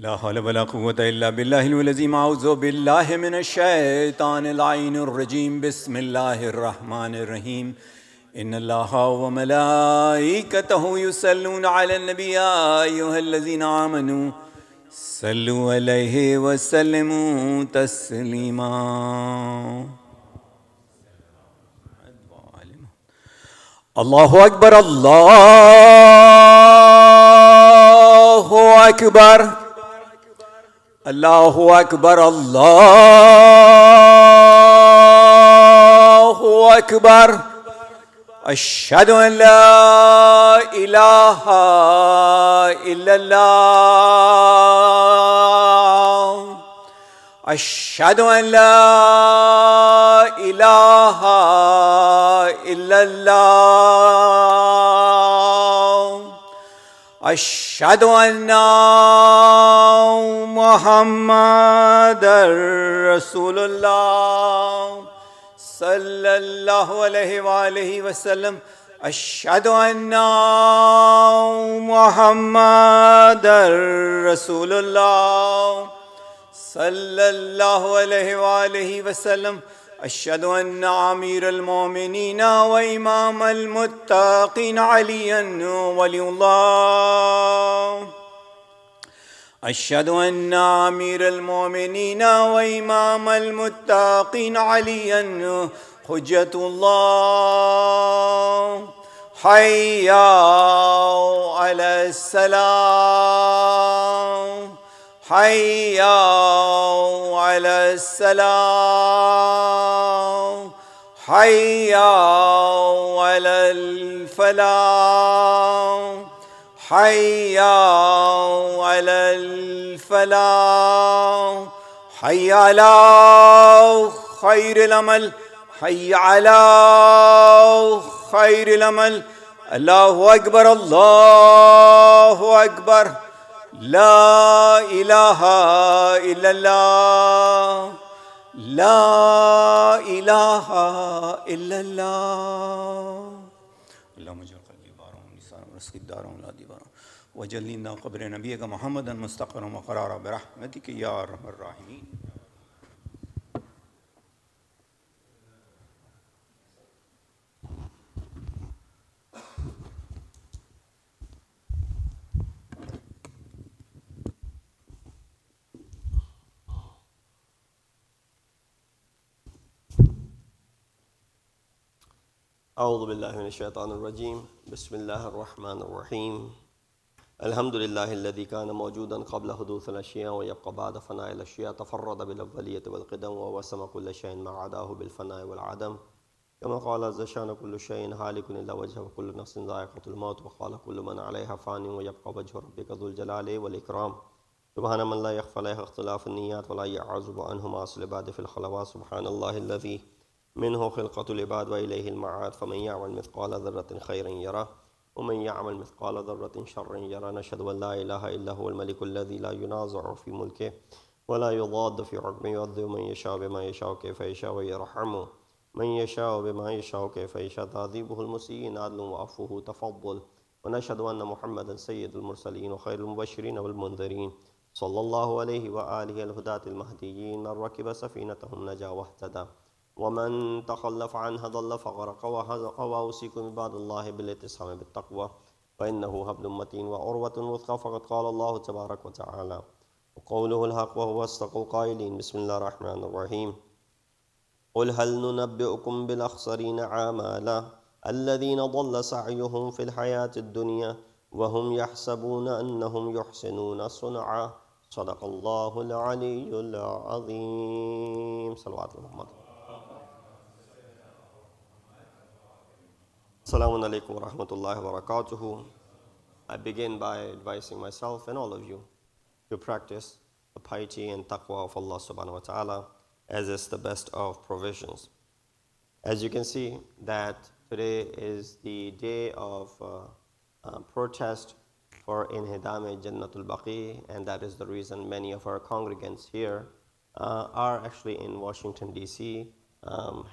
لا حول ولا قوة إلا بالله العظيم. أعوذ بالله من الشيطان اللعين الرجيم. بسم الله الرحمن الرحيم. إن الله وملائكته يصلون على النبي يا أيها الذين آمنوا صلوا عليه وسلموا تسليما. الله أكبر الله أكبر الله أكبر الله أكبر. أشهد أن لا إله إلا الله. أشهد أن لا إله إلا الله. أشهد أن محمدًا رسول الله صلى الله عليه وآله وسلم. أشهد أن محمدًا رسول الله صلى الله عليه وآله وسلم. أشهد أن أمير المؤمنين وإمام المتقين عليا ولي الله. أشهد أن أمير المؤمنين وإمام المتقين عليا حجة الله. حي على السلام حي على السلام حي على الفلاح حي على الفلاح حي على خير العمل حي على خير العمل. الله أكبر الله أكبر. لا إله إلا الله لا إله إلا الله. اللهم اجعل قلبي بارا ولسانا ورزقي دارا وولادي بارا وجل لنا قبر نبيك محمدا مستقرا وقرارا برحمتك يا أرحم الراحمين. أعوذ بالله من الشيطان الرجيم. بسم الله الرحمن الرحيم. الحمد لله الذي كان موجودا قبل حدوث الأشياء ويبقى بعد فناء الأشياء. تفرد بالأولية والقدم ووسم كل شيء ما عداه بالفناء والعدم. كما قال عز شأن كل شيء هالك إلا وجهه وكل نفس ذائقة الموت. وقال كل من عليها فان ويبقى وجه ربك ذو الجلال والإكرام. سبحان من لا يخفى عليه اختلاف النيات ولا يعزب عنه معاصي العباد في الخلوات. سبحان الله الذي منه خلقة العباد وإليه المعاد. فمن يعمل مثقال ذرة خيرا يره ومن يعمل مثقال ذرة شرا يره. نشهد أن لا إله إلا هو الملك الذي لا ينازع في ملكه ولا يضاد في حكمه. يعذب من يشاء بما يشاء كيف يشاء ويرحمه من يشاء بما يشاء كيف يشاء. تعذيبه المسيئين عدل وعفوه تفضل. ونشهد أن محمدا سيد المرسلين وخير المبشرين والمنذرين صلى الله عليه وآله الهداة المهديين. من ركب سفينتهم نجا واهتدى ومن تخلف عنها ضل فغرق. وأوصيكم عباد الله بالاعتصام بالتقوى فإنه حبل متين وعروة وثقى. فقد قال الله تبارك وتعالى وقوله الحق وهو أصدق القائلين. بسم الله الرحمن الرحيم. قل هل ننبئكم بالأخسرين أعمالا الذين ضل سعيهم في الحياة الدنيا وهم يحسبون أنهم يحسنون صنعا. صدق الله العلي العظيم. صلوات محمد. Assalamu alaikum wa rahmatullahi wa barakatuhu. I begin by advising myself and all of you to practice the piety and taqwa of Allah subhanahu wa ta'ala as is the best of provisions. As you can see that today is the day of protest for Inhidam Jannatul Baqi, and that is the reason many of our congregants here are actually in Washington DC,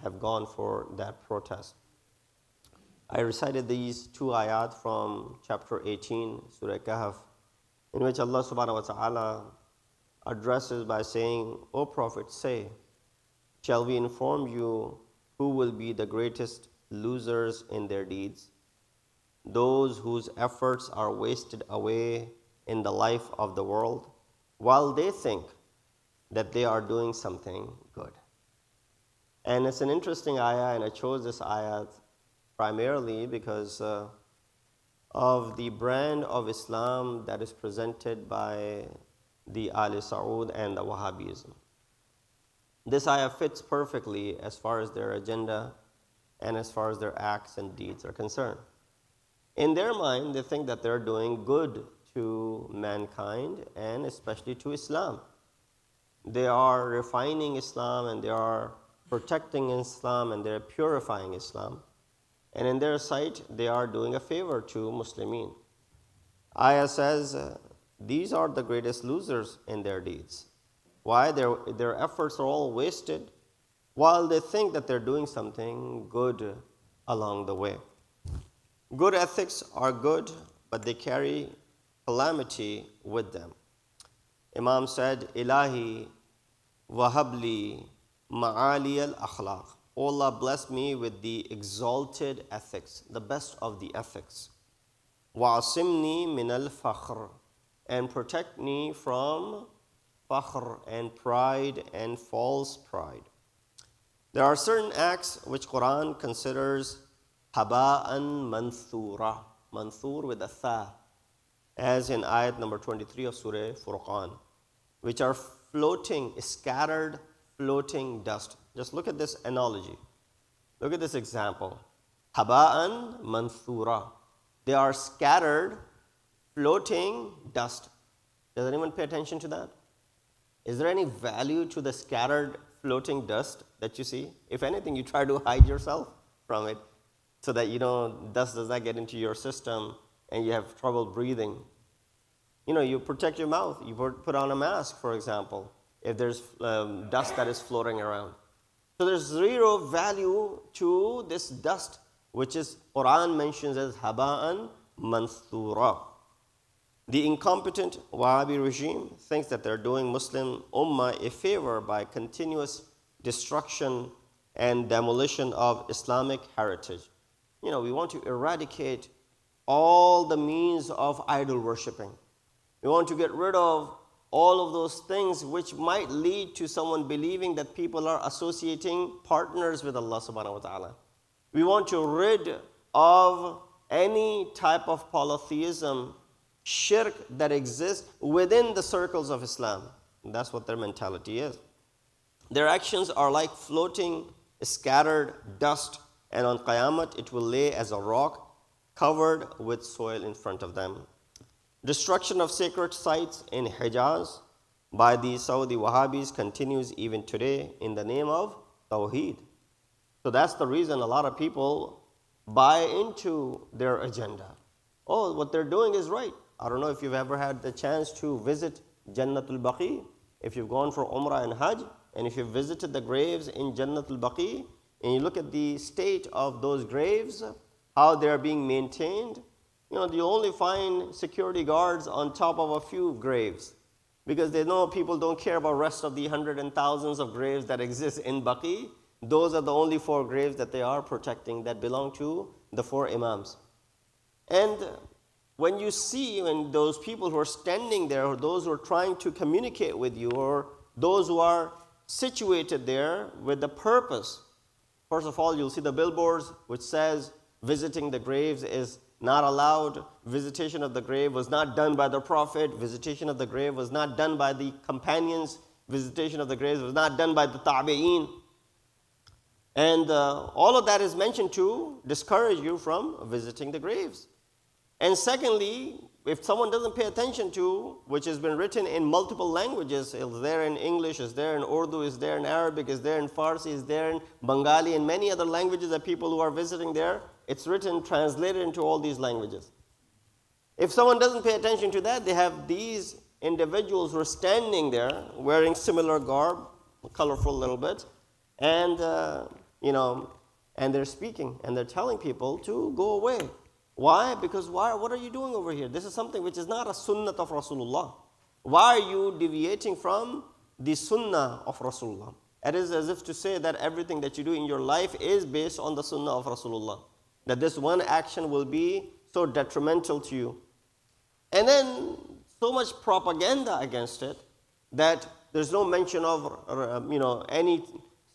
have gone for that protest. I recited these two ayat from chapter 18, Surah Kahf, in which Allah subhanahu wa ta'ala addresses by saying, O Prophet, say, shall we inform you who will be the greatest losers in their deeds? Those whose efforts are wasted away in the life of the world, while they think that they are doing something good. And it's an interesting ayah, and I chose this ayah primarily because of the brand of Islam that is presented by the Ali Saud and the Wahhabism. This ayah fits perfectly as far as their agenda and as far as their acts and deeds are concerned. In their mind, they think that they're doing good to mankind and especially to Islam. They are refining Islam and they are protecting Islam and they're purifying Islam. And in their sight, they are doing a favor to Muslimin. Ayah says, these are the greatest losers in their deeds. Why? Their efforts are all wasted while they think that they're doing something good along the way. Good ethics are good, but they carry calamity with them. Imam said, Ilahi wahabli ma'ali al-akhlaq. Allah bless me with the exalted ethics, the best of the ethics. Wa'asimni min al-fakhr. And protect me from fakhr and pride and false pride. There are certain acts which Quran considers haba'an manthura, manthur with a tha, as in ayat number 23 of Surah Furqan, which are floating, scattered, floating dust. Just look at this analogy. Look at this example. Haba'an manthura. They are scattered, floating dust. Does anyone pay attention to that? Is there any value to the scattered, floating dust that you see? If anything, you try to hide yourself from it so that dust does not get into your system and you have trouble breathing. You protect your mouth. You put on a mask, for example, if there's dust that is floating around. So there's zero value to this dust, which is Quran mentions as haba'an manthura. The incompetent Wahhabi regime thinks that they're doing Muslim Ummah a favor by continuous destruction and demolition of Islamic heritage. We want to eradicate all the means of idol worshipping. We want to get rid of all of those things which might lead to someone believing that people are associating partners with Allah subhanahu wa ta'ala. We want to rid of any type of polytheism, shirk that exists within the circles of Islam. And that's what their mentality is. Their actions are like floating, scattered dust, and on Qiyamah it will lay as a rock covered with soil in front of them. Destruction of sacred sites in Hijaz by the Saudi Wahhabis continues even today in the name of Tawheed. So that's the reason a lot of people buy into their agenda. Oh, what they're doing is right. I don't know if you've ever had the chance to visit Jannatul Baqi, if you've gone for Umrah and Hajj, and if you've visited the graves in Jannatul Baqi, and you look at the state of those graves, how they're being maintained, you only find security guards on top of a few graves because they know people don't care about the rest of the hundreds and thousands of graves that exist in Baqi. Those are the only 4 graves that they are protecting that belong to the 4 Imams. And when you see when those people who are standing there, or those who are trying to communicate with you, or those who are situated there with the purpose, first of all, you'll see the billboards which says visiting the graves is not allowed. Visitation of the grave was not done by the Prophet. Visitation of the grave was not done by the companions. Visitation of the graves was not done by the Tabi'een. And all of that is mentioned to discourage you from visiting the graves. And secondly, if someone doesn't pay attention to, which has been written in multiple languages, it's there in English, it's there in Urdu, it's there in Arabic, it's there in Farsi, it's there in Bengali, and many other languages that people who are visiting there, it's written, translated into all these languages. If someone doesn't pay attention to that, they have these individuals who are standing there wearing similar garb, colorful a little bit, and and they're speaking and they're telling people to go away. Why? Because what are you doing over here? This is something which is not a sunnah of Rasulullah. Why are you deviating from the sunnah of Rasulullah? It is as if to say that everything that you do in your life is based on the sunnah of Rasulullah. That this one action will be so detrimental to you. And then so much propaganda against it that there's no mention of any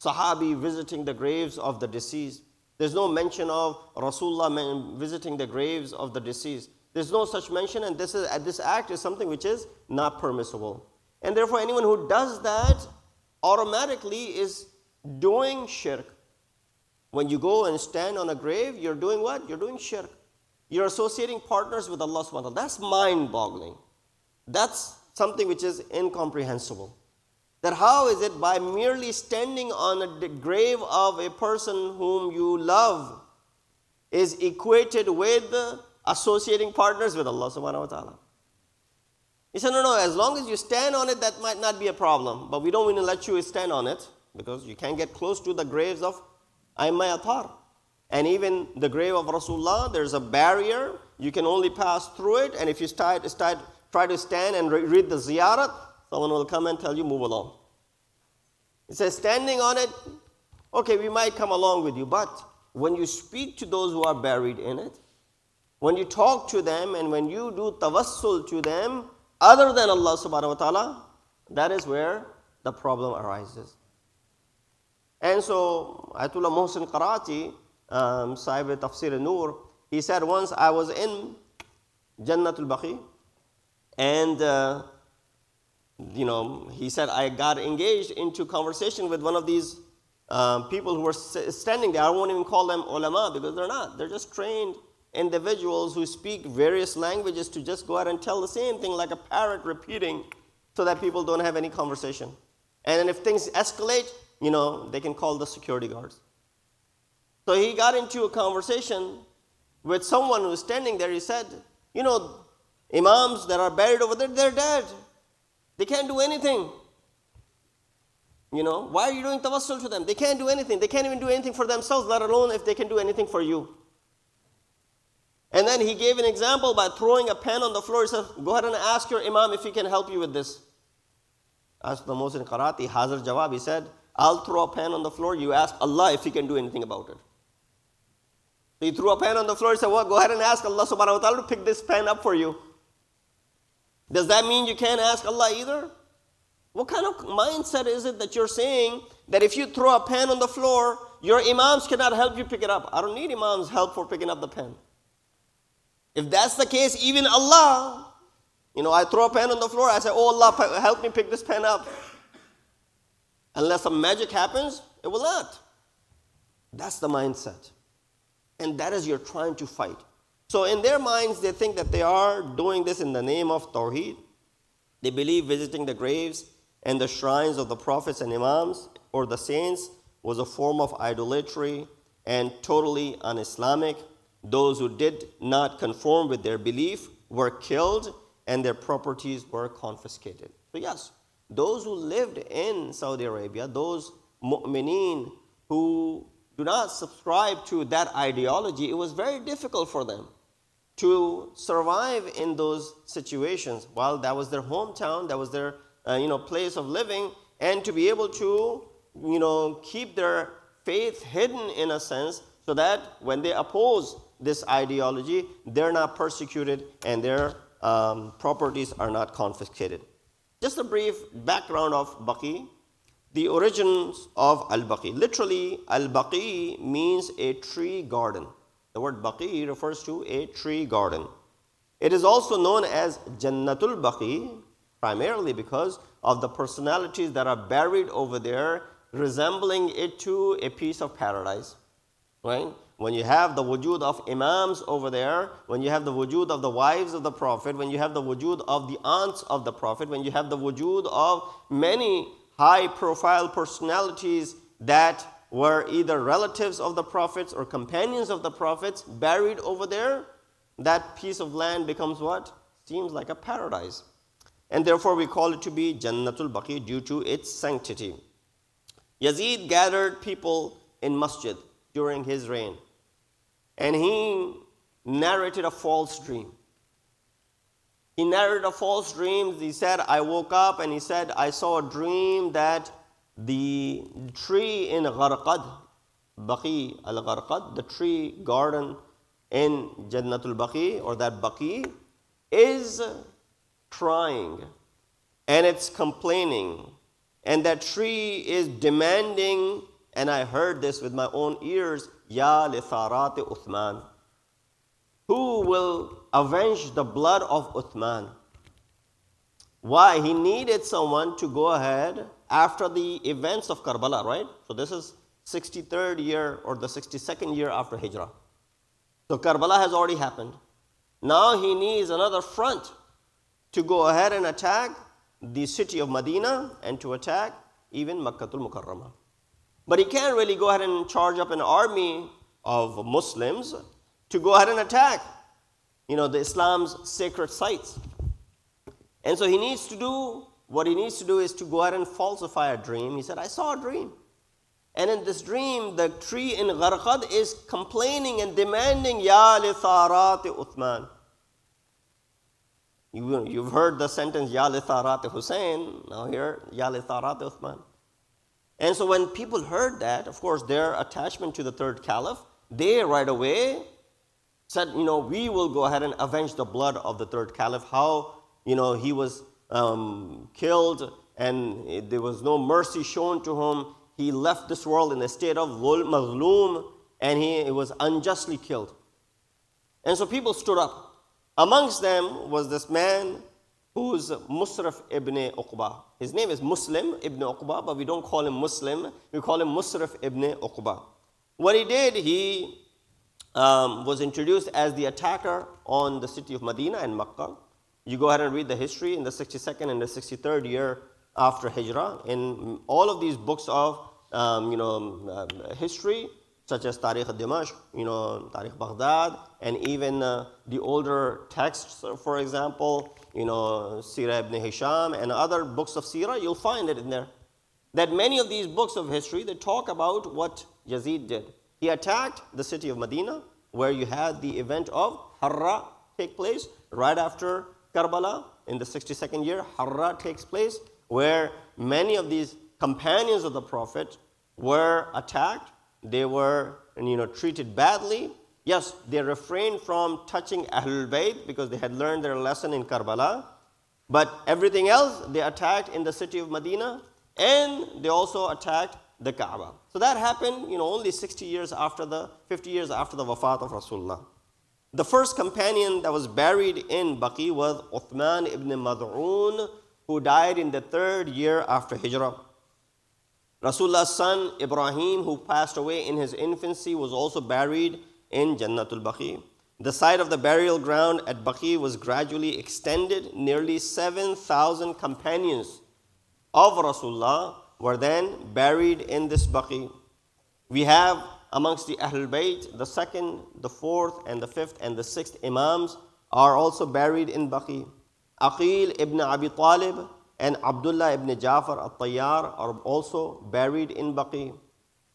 Sahabi visiting the graves of the deceased. There's no mention of Rasulullah visiting the graves of the deceased. There's no such mention, and this act is something which is not permissible. And therefore anyone who does that automatically is doing shirk. When you go and stand on a grave, you're doing what? You're doing shirk. You're associating partners with Allah subhanahu wa ta'ala. That's mind-boggling. That's something which is incomprehensible. That how is it by merely standing on the grave of a person whom you love is equated with associating partners with Allah subhanahu wa ta'ala? He said, no, as long as you stand on it, that might not be a problem. But we don't want to let you stand on it because you can't get close to the graves of Aimma Athar. And even the grave of Rasulullah, there's a barrier. You can only pass through it. And if you try to stand and read the ziyarat, someone will come and tell you, move along. He says, standing on it, okay, we might come along with you. But when you speak to those who are buried in it, when you talk to them and when you do tawassul to them, other than Allah subhanahu wa ta'ala, that is where the problem arises. And so, Ayatollah Mohsin Qarati, Sahib Tafsir Noor, he said once I was in Jannatul Baqi, and he said I got engaged into conversation with one of these people who were standing there. I won't even call them ulama because they're not. They're just trained individuals who speak various languages to just go out and tell the same thing like a parrot repeating so that people don't have any conversation. And then if things escalate, they can call the security guards. So he got into a conversation with someone who was standing there. He said, imams that are buried over there, they're dead. They can't do anything. Why are you doing tawassul to them? They can't do anything. They can't even do anything for themselves, let alone if they can do anything for you. And then he gave an example by throwing a pen on the floor. He said, go ahead and ask your imam if he can help you with this. Asked the Mohsin Qarati, Hazar Jawab, he said, I'll throw a pen on the floor. You ask Allah if he can do anything about it. So he threw a pen on the floor. He said, well, go ahead and ask Allah subhanahu wa ta'ala to pick this pen up for you. Does that mean you can't ask Allah either? What kind of mindset is it that you're saying that if you throw a pen on the floor, your imams cannot help you pick it up? I don't need imams' help for picking up the pen. If that's the case, even Allah, I throw a pen on the floor, I say, oh Allah, help me pick this pen up. Unless some magic happens, it will not. That's the mindset. And that is you're trying to fight. So in their minds, they think that they are doing this in the name of Tawheed. They believe visiting the graves and the shrines of the prophets and imams or the saints was a form of idolatry and totally un-Islamic. Those who did not conform with their belief were killed and their properties were confiscated. So yes, those who lived in Saudi Arabia, those mu'mineen who do not subscribe to that ideology, it was very difficult for them to survive in those situations. While that was their hometown, that was their place of living, and to be able to keep their faith hidden in a sense, so that when they oppose this ideology, they're not persecuted and their properties are not confiscated. Just a brief background of Baqi. The origins of Al-Baqi. Literally, Al-Baqi means a tree garden. The word Baqi refers to a tree garden. It is also known as Jannatul Baqi, primarily because of the personalities that are buried over there, resembling it to a piece of paradise. Right? When you have the wujud of imams over there, when you have the wujud of the wives of the Prophet, when you have the wujud of the aunts of the Prophet, when you have the wujud of many high-profile personalities that were either relatives of the prophets or companions of the prophets buried over there, that piece of land becomes what? Seems like a paradise. And therefore we call it to be Jannatul Baqi due to its sanctity. Yazid gathered people in Masjid during his reign. And he narrated a false dream. He narrated a false dream. He said, I woke up and he said, I saw a dream that the tree in Gharqad, Baqi al-Gharqad, the tree garden in Jannatul Baqi, or that Baqi, is crying and it's complaining. And that tree is demanding, and I heard this with my own ears, Ya li tharati Uthman. Who will avenge the blood of Uthman? Why? He needed someone to go ahead after the events of Karbala, right? So this is 63rd year or the 62nd year after Hijrah. So Karbala has already happened. Now he needs another front to go ahead and attack the city of Medina and to attack even Makkatul Mukarramah. But he can't really go ahead and charge up an army of Muslims to go ahead and attack, the Islam's sacred sites. And so he needs to do, what he needs to do is to go ahead and falsify a dream. He said, I saw a dream. And in this dream, the tree in Gharqad is complaining and demanding, Ya li tharati Uthman. You've heard the sentence, Ya li tharati Hussein. Now here, Ya li tharati Uthman. And so when people heard that, of course, their attachment to the third caliph, they right away said, we will go ahead and avenge the blood of the third caliph. How, he was killed and there was no mercy shown to him. He left this world in a state of mazloom and he was unjustly killed. And so people stood up. Amongst them was this man who's Musraf ibn Uqba. His name is Muslim ibn Uqba, but we don't call him Muslim. We call him Musraf ibn Uqba. What he did, he was introduced as the attacker on the city of Medina and Makkah. You go ahead and read the history in the 62nd and the 63rd year after Hijrah. In all of these books of history, such as Tarikh Dimashq, Tarikh Baghdad, and even the older texts, for example, Sirah ibn Hisham and other books of Sirah, you'll find it in there. That many of these books of history, they talk about what Yazid did. He attacked the city of Medina, where you had the event of Harra take place right after Karbala. In the 62nd year, Harra takes place, where many of these companions of the Prophet were attacked. They were treated badly. Yes, they refrained from touching Ahlul Bayt because they had learned their lesson in Karbala. But everything else, they attacked in the city of Medina, and they also attacked the Kaaba. So that happened, only 50 years after the wafat of Rasulullah. The first companion that was buried in Baqi was Uthman ibn Mad'un, who died in the 3rd year after Hijrah. Rasulullah's son Ibrahim, who passed away in his infancy, was also buried in Jannatul Baqi. The site of the burial ground at Baqi was gradually extended. Nearly 7,000 companions of Rasulullah were then buried in this Baqi. We have amongst the Ahlul Bayt, the 2nd, the 4th, and the 5th, and the 6th Imams are also buried in Baqi. Aqil ibn Abi Talib and Abdullah ibn Jafar al-Tayyar are also buried in Baqi.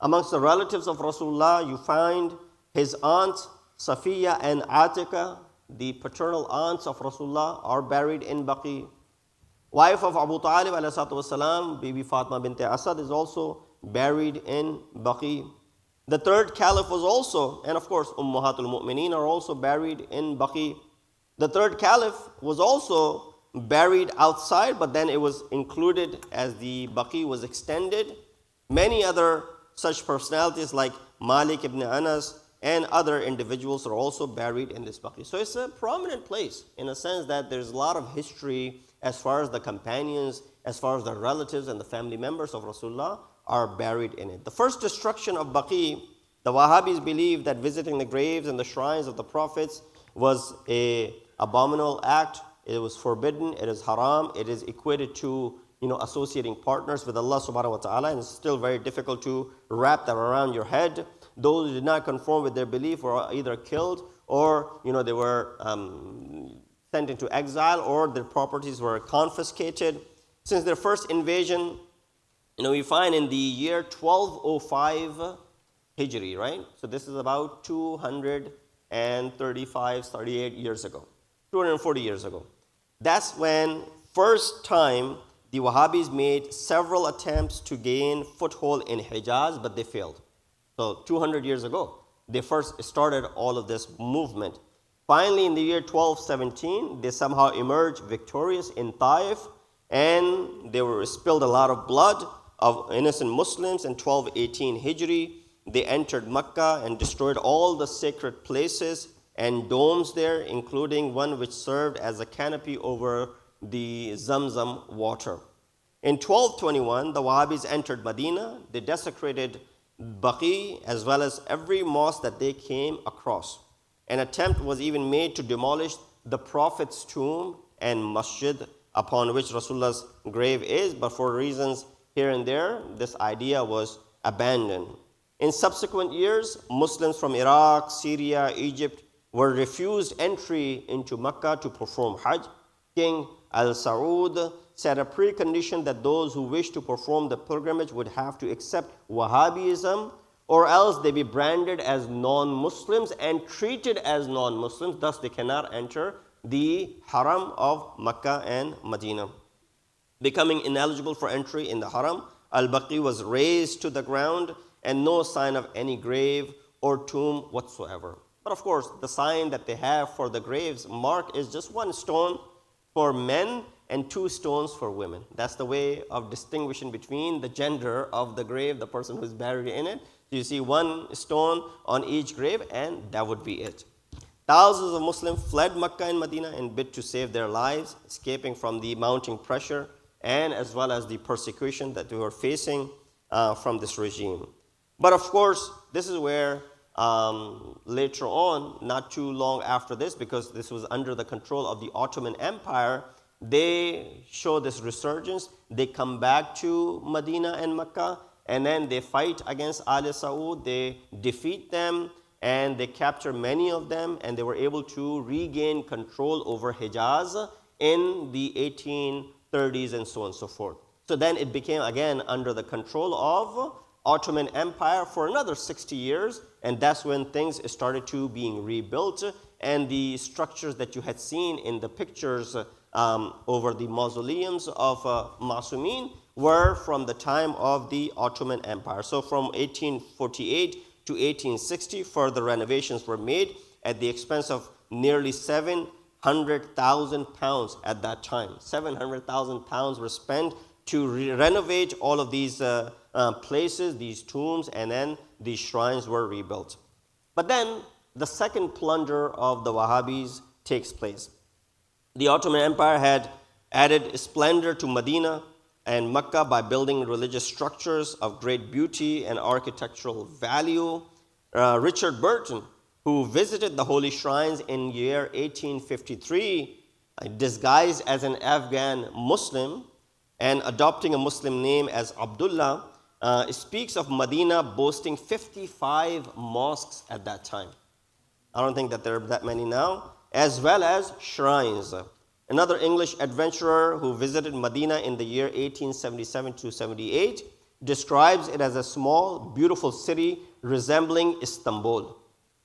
Amongst the relatives of Rasulullah, you find his aunts Safiya and Atika, the paternal aunts of Rasulullah, are buried in Baqi. Wife of Abu Talib alayhi salatu wasalam, Bibi Fatma bint Asad, is also buried in Baqi. The 3rd caliph was also, and of course Ummahatul Mu'mineen are also buried in Baqi. The 3rd caliph was also buried outside, but then it was included as the Baqi was extended. Many other such personalities like Malik ibn Anas and other individuals are also buried in this Baqi. So it's a prominent place in a sense that there's a lot of history as far as the companions, as far as the relatives and the family members of Rasulullah are buried in it. The first destruction of Baqi, the Wahhabis believe that visiting the graves and the shrines of the prophets was an abominable act. It was forbidden, it is haram, it is equated to associating partners with Allah subhanahu wa ta'ala, and it's still very difficult to wrap that around your head. Those who did not conform with their belief were either killed or they were sent into exile, or their properties were confiscated. Since their first invasion, we find in the year 1205 Hijri, right? So this is about 200 238 years ago, 240 years ago. That's when first time the Wahhabis made several attempts to gain foothold in Hijaz, but they failed. So 200 years ago, they first started all of this movement. Finally, in the year 1217, they somehow emerged victorious in Taif, and they were spilled a lot of blood of innocent Muslims. In 1218 Hijri, they entered Mecca and destroyed all the sacred places and domes there, including one which served as a canopy over the Zamzam water. In 1221, the Wahhabis entered Medina. They desecrated Baqi as well as every mosque that they came across. An attempt was even made to demolish the Prophet's tomb and masjid upon which Rasulullah's grave is, but for reasons here and there, this idea was abandoned. In subsequent years, Muslims from Iraq, Syria, Egypt were refused entry into Mecca to perform Hajj. King Al-Saud set a precondition that those who wish to perform the pilgrimage would have to accept Wahhabism, or else they be branded as non-Muslims and treated as non-Muslims. Thus, they cannot enter the Haram of Mecca and Medina. Becoming ineligible for entry in the Haram, Al-Baqi was razed to the ground and no sign of any grave or tomb whatsoever. But of course, the sign that they have for the graves mark is just one stone for men and 2 stones for women. That's the way of distinguishing between the gender of the grave, the person who's buried in it. You see 1 stone on each grave, and that would be it. Thousands of Muslims fled Mecca and Medina and bid to save their lives, escaping from the mounting pressure and as well as the persecution that they were facing from this regime. But of course, this is where later on, not too long after this, because this was under the control of the Ottoman Empire, they show this resurgence. They come back to Medina and Mecca, and then they fight against Al Saud. They defeat them, and they capture many of them, and they were able to regain control over Hijaz in the 1830s and so on and so forth. So then it became again under the control of Ottoman Empire for another 60 years, and that's when things started to being rebuilt, and the structures that you had seen in the pictures over the mausoleums of Masumin were from the time of the Ottoman Empire. So from 1848 to 1860, further renovations were made at the expense of nearly 700,000 pounds at that time. 700,000 pounds were spent to renovate all of these places, these tombs, and then these shrines were rebuilt. But then the second plunder of the Wahhabis takes place. The Ottoman Empire had added splendor to Medina and Mecca by building religious structures of great beauty and architectural value. Richard Burton, who visited the holy shrines in year 1853, disguised as an Afghan Muslim and adopting a Muslim name as Abdullah, speaks of Medina boasting 55 mosques at that time. I don't think that there are that many now, as well as shrines. Another English adventurer who visited Medina in the year 1877 to 78 describes it as a small, beautiful city resembling Istanbul.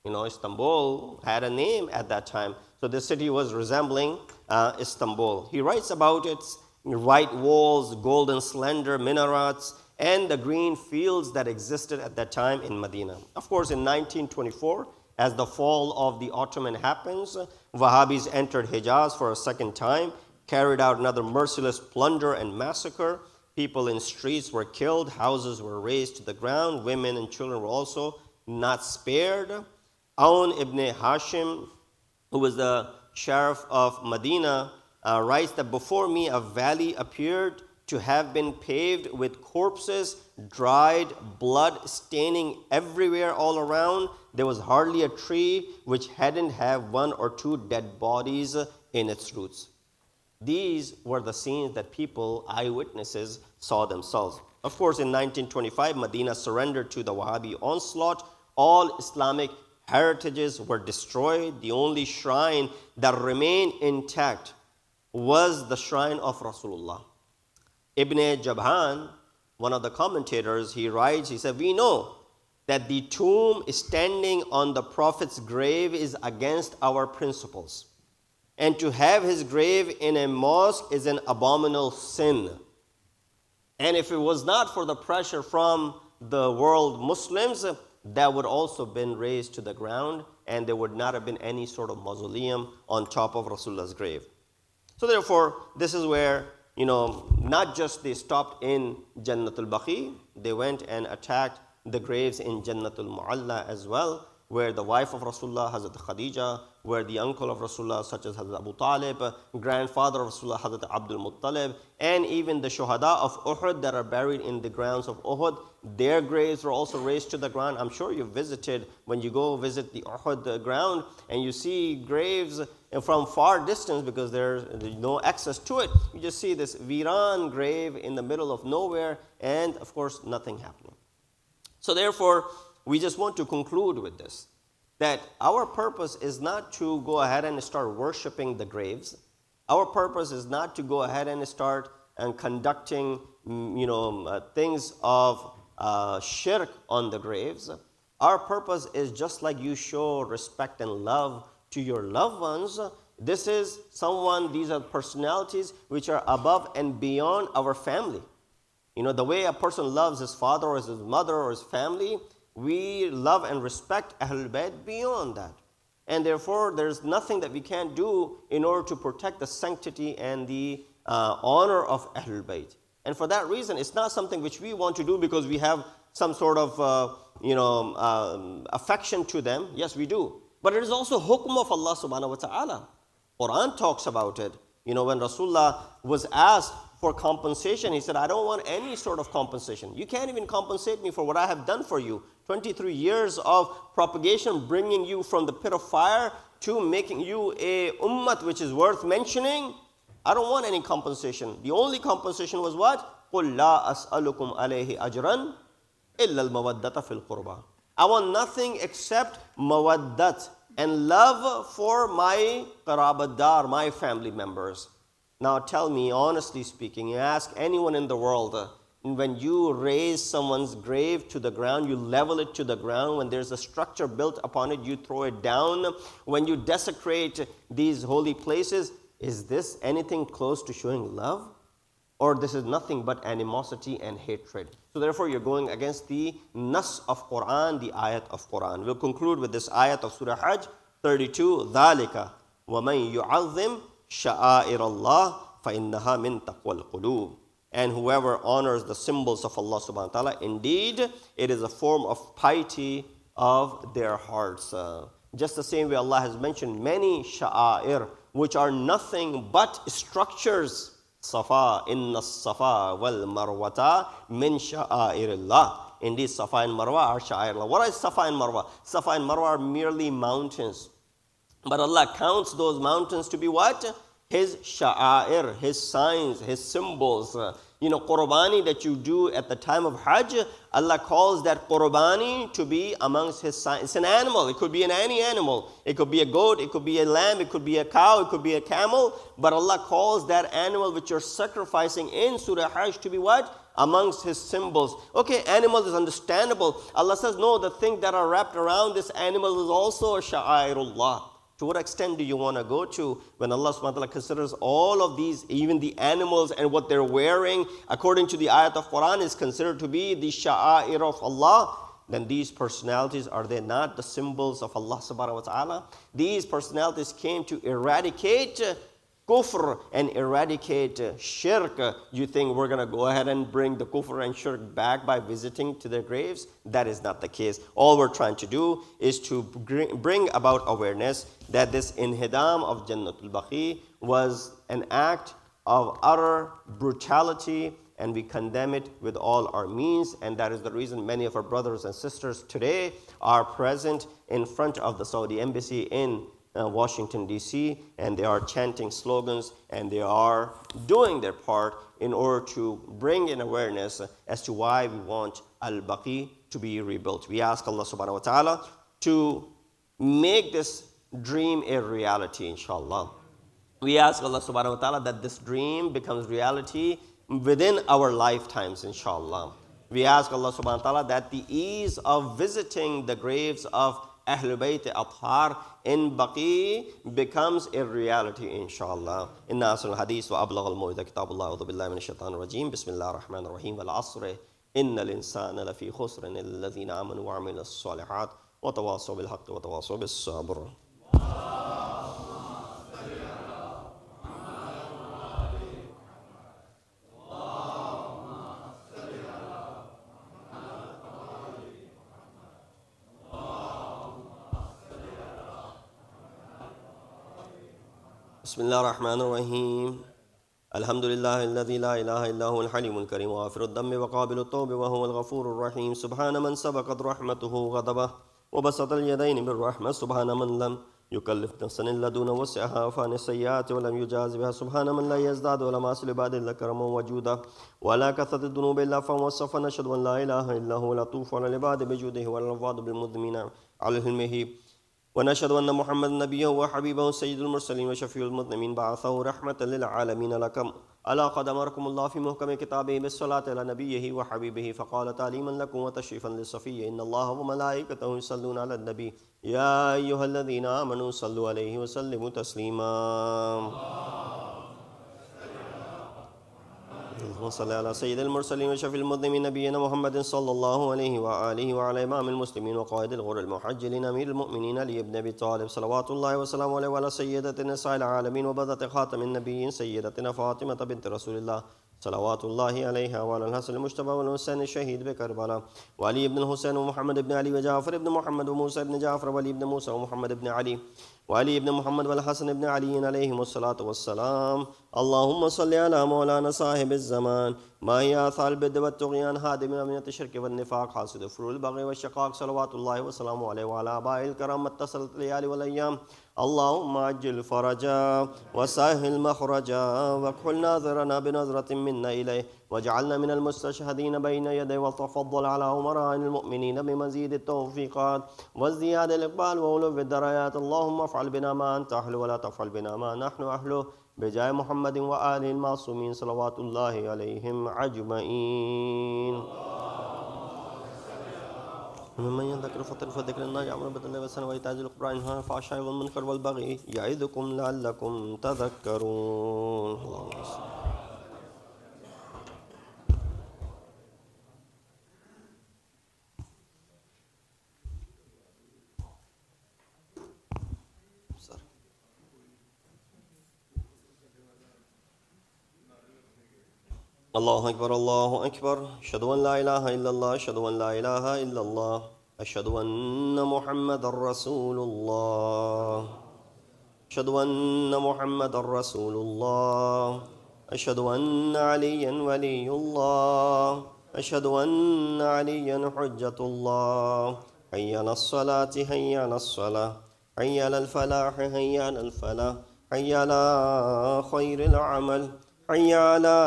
You know, Istanbul had a name at that time, so the city was resembling Istanbul. He writes about its white walls, golden slender minarets, and the green fields that existed at that time in Medina. Of course, in 1924, as the fall of the Ottoman happens, Wahhabis entered Hijaz for a second time, carried out another merciless plunder and massacre. People in streets were killed, houses were razed to the ground, women and children were also not spared. Aun ibn Hashim, who was the sheriff of Medina, writes that before me a valley appeared to have been paved with corpses, dried blood staining everywhere all around. There was hardly a tree which hadn't have 1 or 2 dead bodies in its roots. These were the scenes that people, eyewitnesses, saw themselves. Of course, in 1925, Medina surrendered to the Wahhabi onslaught. All Islamic heritages were destroyed. The only shrine that remained intact was the shrine of Rasulullah. Ibn Jabhan, one of the commentators, he writes, he said, we know that the tomb standing on the Prophet's grave is against our principles. And to have his grave in a mosque is an abominable sin. And if it was not for the pressure from the world Muslims, that would also been razed to the ground, and there would not have been any sort of mausoleum on top of Rasulullah's grave. So therefore, this is where, not just they stopped in Jannatul Baqi, they went and attacked the graves in Jannatul Mu'alla as well, where the wife of Rasulullah, Hazrat Khadija, where the uncle of Rasulullah, such as Hazrat Abu Talib, grandfather of Rasulullah, Hazrat Abdul Muttalib, and even the Shuhada of Uhud that are buried in the grounds of Uhud, their graves were also raised to the ground. I'm sure you visited, when you go visit the Uhud ground, and you see graves from far distance because there's no access to it. You just see this Viran grave in the middle of nowhere, and of course, nothing happening. So therefore, we just want to conclude with this, that our purpose is not to go ahead and start worshiping the graves. Our purpose is not to go ahead and start conducting, things of shirk on the graves. Our purpose is just like you show respect and love to your loved ones. These are personalities which are above and beyond our family. The way a person loves his father or his mother or his family, we love and respect Ahlul Bayt beyond that. And therefore, there's nothing that we can do in order to protect the sanctity and the honor of Ahlul Bayt. And for that reason, it's not something which we want to do because we have some sort of, affection to them. Yes, we do. But it is also hukm of Allah subhanahu wa ta'ala. Quran talks about it. When Rasulullah was asked for compensation, he said, I don't want any sort of compensation. You can't even compensate me for what I have done for you. 23 years of propagation, bringing you from the pit of fire to making you a ummat which is worth mentioning. I don't want any compensation. The only compensation was what? قُلْ لَا أَسْأَلُكُمْ عَلَيْهِ أَجْرًا إِلَّا الْمَوَدَّةَ فِي الْقُرْبَى. I want nothing except mawaddat and love for my qarabadar, my family members. Now tell me, honestly speaking, you ask anyone in the world, when you raise someone's grave to the ground, you level it to the ground. When there's a structure built upon it, you throw it down. When you desecrate these holy places, is this anything close to showing love? Or this is nothing but animosity and hatred? So therefore, you're going against the nas of Quran, the ayat of Quran. We'll conclude with this ayat of Surah Hajj 32. ذَلِكَ وَمَنْ يُعَظِّمْ شَعَائِرَ اللَّهِ فَإِنَّهَا مِنْ تَقْوَى الْقُلُوبِ. And whoever honors the symbols of Allah subhanahu wa ta'ala, indeed, it is a form of piety of their hearts. Just the same way Allah has mentioned many sha'air, which are nothing but structures. Safa, inna safa wal marwata min sha'airillah. Indeed, Safa and Marwa are sha'airillah. What is Safa and Marwa? Safa and Marwa are merely mountains. But Allah counts those mountains to be what? His sha'air, His signs, His symbols. Qurbani that you do at the time of Hajj, Allah calls that Qurbani to be amongst His signs. It's an animal. It could be any animal. It could be a goat, it could be a lamb, it could be a cow, it could be a camel. But Allah calls that animal which you're sacrificing in Surah Hajj to be what? Amongst His symbols. Okay, animal is understandable. Allah says, no, the thing that are wrapped around this animal is also a sha'airullah. To what extent do you want to go to when Allah subhanahu wa ta'ala considers all of these, even the animals and what they're wearing, according to the ayat of Quran, is considered to be the sha'air of Allah? Then these personalities, are they not the symbols of Allah subhanahu wa ta'ala? These personalities came to eradicate kufr and eradicate shirk. You think we're going to go ahead and bring the kufr and shirk back by visiting to their graves? That is not the case. All we're trying to do is to bring about awareness that this inhidam of Jannatul Baqi was an act of utter brutality, and we condemn it with all our means. And that is the reason many of our brothers and sisters today are present in front of the Saudi embassy in Washington, D.C., and they are chanting slogans, and they are doing their part in order to bring in awareness as to why we want Al-Baqi to be rebuilt. We ask Allah subhanahu wa ta'ala to make this dream a reality, inshallah. We ask Allah subhanahu wa ta'ala that this dream becomes reality within our lifetimes, inshallah. We ask Allah subhanahu wa ta'ala that the ease of visiting the graves of Ahlul Bayt Athhar in Baqi becomes a reality, inshallah. Inna asr al-hadith wa ablagh al-mawidha kitabullah wa billahi min ash-shaytan ar-rajim. Bismillah ar-Rahman ar-Rahim. Wal asr inna al-insana lafi khusr illa alladhina amanu wa amilu as-salihat wa tawasaw bil haqqi wa tawasaw bis sabr. بسم الله الرحمن الرحيم الحمد لله الذي لا إله إلا هو الحليم الكريم غافر الذنب وقابل التوب وهو الغفور الرحيم سبحان من سبقت رحمته غضبه وبسط اليدين بالرحمة سبحان من لم يكلف نفسا إلا دون وسعها وفان السيئات ولم يجاز بها سبحان من لا يزداد ولا ماس لبعد إلا كرما وجودا ولا كثرة الذنوب إلا فهو وصف نشهد أن لا إله إلا هو لطوف على العباد بجوده والرفاض بالمذنبين على علمه ونشهد أن محمد نبيه وحبيبه سيد المرسلين وشفيع المذنبين بعثه رحمة للعالمين لكم ألا قد أمركم الله في محكم كتابه بالصلاة على نبيه وحبيبه فقال تعليما لكم وتشريفا للصفية إن الله وملائكته يصلون على النبي يا أيها الذين آمنوا صلوا عليه وسلموا تسليما وصلى على سيد المرسلين وشفيع المذنبين نبينا محمد صلى الله عليه وآله وعلى إمام المسلمين وقائد الغر المحجلين أمير المؤمنين علي بن أبي طالب صلوات الله وسلامه عليه وعلى سيدة نساء العالمين وبذة خاتم النبيين سيدتنا فاطمة بنت رسول الله صلوات الله عليها وعلى الحسن المجتبى والحسين الشهيد بكربلاء وعلي بن الحسين ومحمد بن علي وجعفر بن محمد وموسى بن جعفر وعلي بن موسى ومحمد بن علي وعلي بن محمد والحسن بن علي عليهم الصلاة والسلام اللهم صل على مولانا صاحب الزمان ما هي آثار البدع والطغيان هادم أمنية الشرك والنفاق حاسد فروع البغي والشقاق صلوات الله وسلامه عليه وعلى آبائه الكرام اتصلت الليالي والأيام اللهم عجل فرجا وسهل مخرجا واكحل ناظرنا بنظرة منا إليه واجعلنا من المستشهدين بين يديه وتفضل على أمراء المؤمنين بمزيد التوفيقات وازدياد الإقبال وأولو الدرجات اللهم افعل بنا ما أنت أهله ولا تفعل بنا ما نحن أهله بجاه محمد وآله المعصومين صلوات الله عليهم أجمعين ممن يذكر فطر فذكر الله يعمل بدل وسن ويتاج القرآن ها فاشا والمنكر والبغي يعظكم لعلكم تذكرون الله أكبر الله أكبر أشهد أن لا إله إلا الله أشهد أن لا إله إلا الله أشهد أن محمد رسول الله أشهد أن محمد رسول الله أشهد أن عليا ولي الله أشهد أن عليا حجة الله حي على الصلاة حي على الصلاة حي على الفلاح حي على الفلاح حي على خير العمل حي على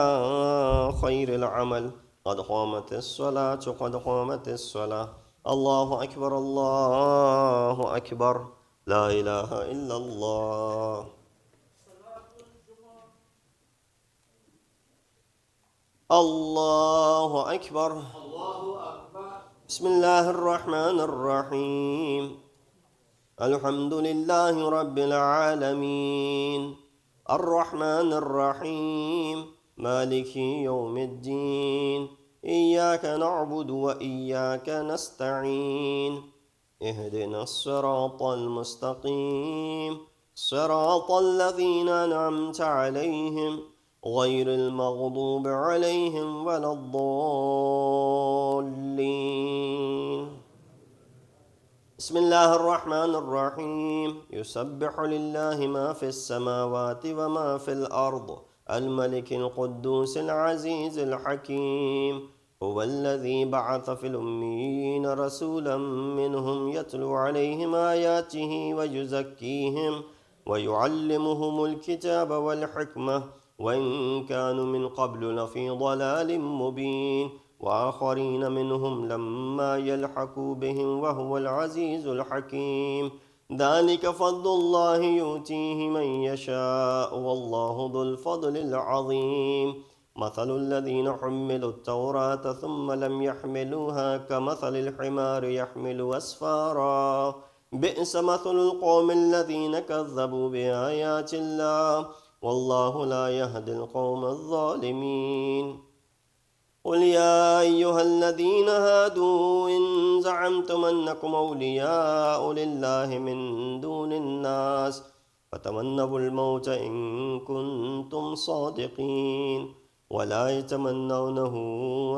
خير العمل قد قامت الصلاة قد قامت الصلاة الله أكبر الله أكبر لا إله إلا الله الله أكبر بسم الله الرحمن الرحيم الحمد لله رب العالمين الرحمن الرحيم مالك يوم الدين إياك نعبد وإياك نستعين اهدنا الصراط المستقيم صراط الذين أنعمت عليهم غير المغضوب عليهم ولا الضالين بسم الله الرحمن الرحيم يسبح لله ما في السماوات وما في الأرض الملك القدوس العزيز الحكيم هو الذي بعث في الأميين رسولا منهم يتلو عليهم آياته ويزكيهم ويعلمهم الكتاب والحكمة وإن كانوا من قبل لفي ضلال مبين وآخرين منهم لما يلحقوا بهم وهو العزيز الحكيم ذلك فضل الله يؤتيه من يشاء والله ذو الفضل العظيم مثل الذين حملوا التوراة ثم لم يحملوها كمثل الحمار يحمل أسفارا بئس مثل القوم الذين كذبوا بآيات الله والله لا يهدي القوم الظالمين. قل يا أيها الذين هادوا إن زعمتم أنكم أولياء لله من دون الناس فتمنوا الموت إن كنتم صادقين ولا يتمنونه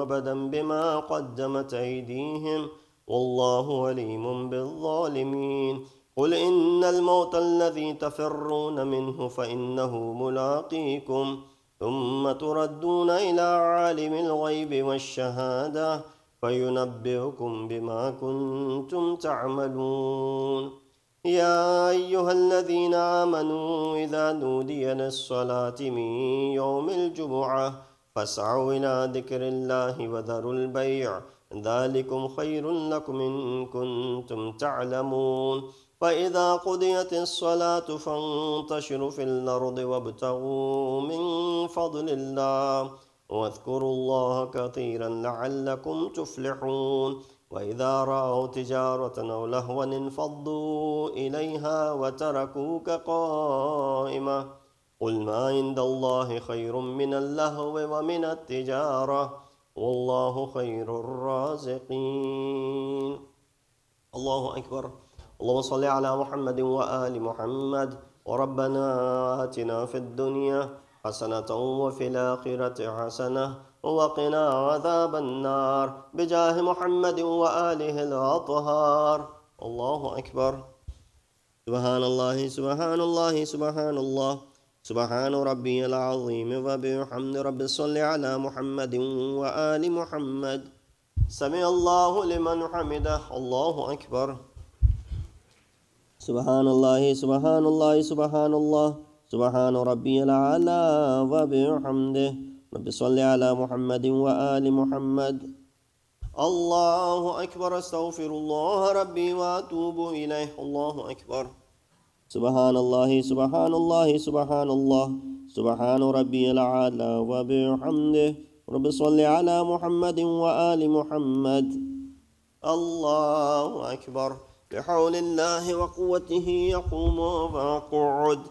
أبدا بما قدمت أيديهم والله عليم بالظالمين. قل إن الموت الذي تفرون منه فإنه ملاقيكم ثم تردون إلى عالم الغيب والشهادة فينبئكم بما كنتم تعملون. يا أيها الذين آمنوا إذا نودي للصلاة من يوم الجمعة فاسعوا إلى ذكر الله وذروا البيع ذلكم خير لكم إن كنتم تعلمون. فإذا قضيت الصلاة فانتشروا في الأرض وابتغوا من فضل الله واذكروا الله كثيرا لعلكم تفلحون. وإذا رأوا تجارة أو لهوا انفضوا إليها وتركوك قائمة قل ما عند الله خير من اللهو ومن التجارة والله خير الرازقين. الله أكبر. اللهم صل على محمد وآل محمد. وربنا آتنا في الدنيا حسنة وفي الآخرة حسنة وقنا عذاب النار بجاه محمد وآله الأطهار. الله أكبر. سبحان الله سبحان الله سبحان الله سبحان ربي العظيم وبحمد ربي صل على محمد وآل محمد. سمع الله لمن حمده. الله أكبر. سبحان الله سبحان الله سبحان الله سبحان ربي الأعلى وبحمده رب صل على محمد وآل محمد. الله أكبر. استغفر الله ربي وأتوب إليه. الله أكبر. سبحان الله سبحان الله سبحان الله سبحان ربي الأعلى وبحمده رب صل على محمد وآل محمد. الله أكبر. بحول الله وقوته يقوم ويقعد.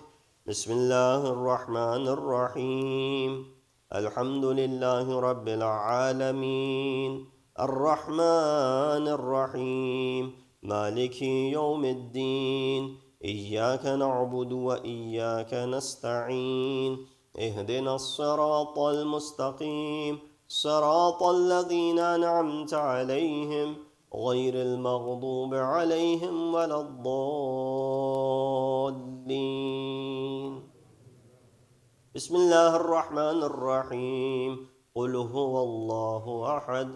بسم الله الرحمن الرحيم. الحمد لله رب العالمين الرحمن الرحيم مالك يوم الدين إياك نعبد وإياك نستعين اهدنا الصراط المستقيم صراط الذين أنعمت عليهم غير المغضوب عليهم ولا الضالين. بسم الله الرحمن الرحيم. قل هو الله أحد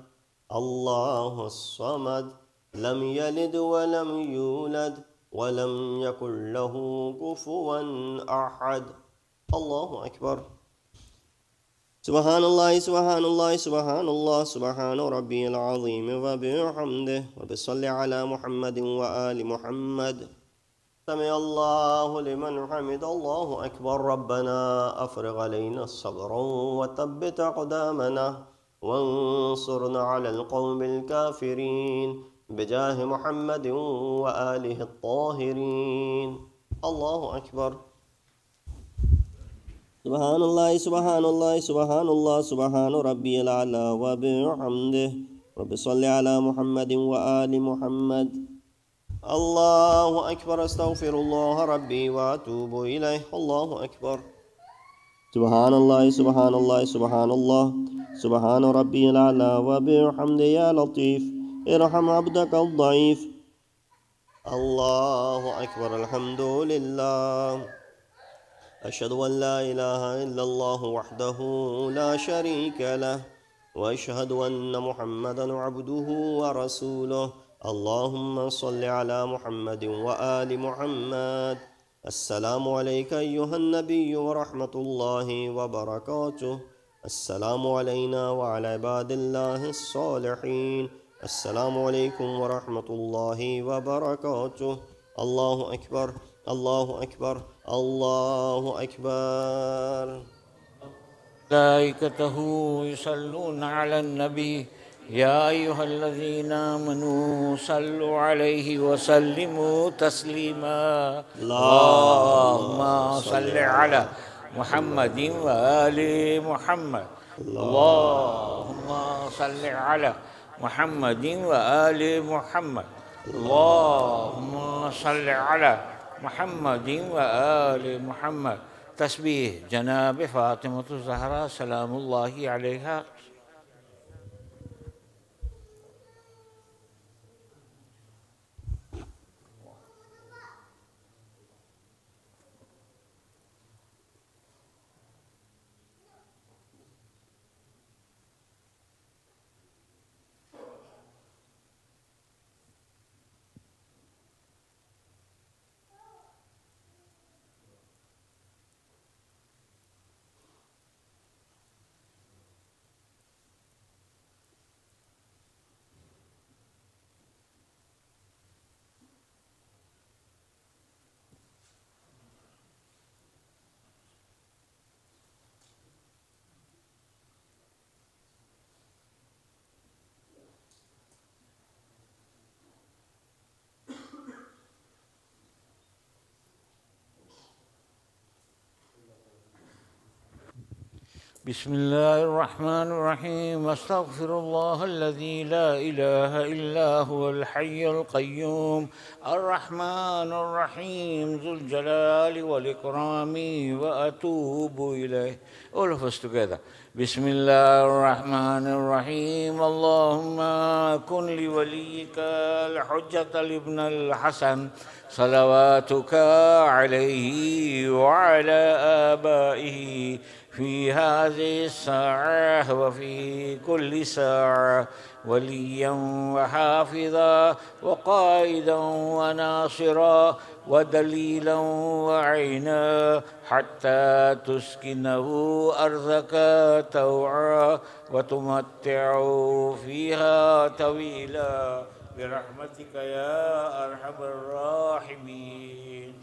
الله الصمد لم يلد ولم يولد ولم يكن له كفوا أحد. الله أكبر. سبحان الله سبحان الله سبحان الله سبحان ربي العظيم وبحمده وبصل على محمد وآل محمد. سمع الله لمن حمد. الله أكبر. ربنا أفرغ علينا الصبر وثبت أقدامنا وانصرنا على القوم الكافرين بجاه محمد وآله الطاهرين. الله أكبر. سبحان الله سبحان الله سبحان الله سبحان ربي الأعلى وبحمده رب صل على محمد وآل محمد. الله أكبر. استغفر الله ربي وأتوب إليه. الله أكبر. سبحان الله سبحان الله سبحان الله سبحان ربي الأعلى وبحمده. يا لطيف ارحم عبدك الضعيف. الله أكبر. الحمد لله. أشهد أن لا إله إلا الله وحده لا شريك له وأشهد أن محمدا عبده ورسوله. اللهم صل على محمد وآل محمد. السلام عليك أيها النبي ورحمة الله وبركاته. السلام علينا وعلى عباد الله الصالحين. السلام عليكم ورحمة الله وبركاته. الله أكبر. الله أكبر. الله أكبر. ملائكته يصلون على النبي يا أيها الذين آمنوا صلوا عليه وسلموا تسليما اللهم صل على محمد وآل محمد اللهم صل على محمد وآل محمد اللهم صل على محمد وآل محمد تسبيح جناب فاطمة الزهراء سلام الله عليها. بسم الله الرحمن الرحيم أستغفر الله الذي لا إله إلا هو الحي القيوم الرحمن الرحيم ذو الجلال والإكرام وأتوب إليه. All of us together. بسم الله الرحمن الرحيم اللهم كن لوليك الحجة لابن الحسن صلواتك عليه وعلى آبائه في هذه الساعة وفي كل ساعة وليا وحافظا وقائدا وناصرا ودليلا وعينا حتى تسكنه أرضك توعا وتمتعه فيها طويلا برحمتك يا أرحم الراحمين.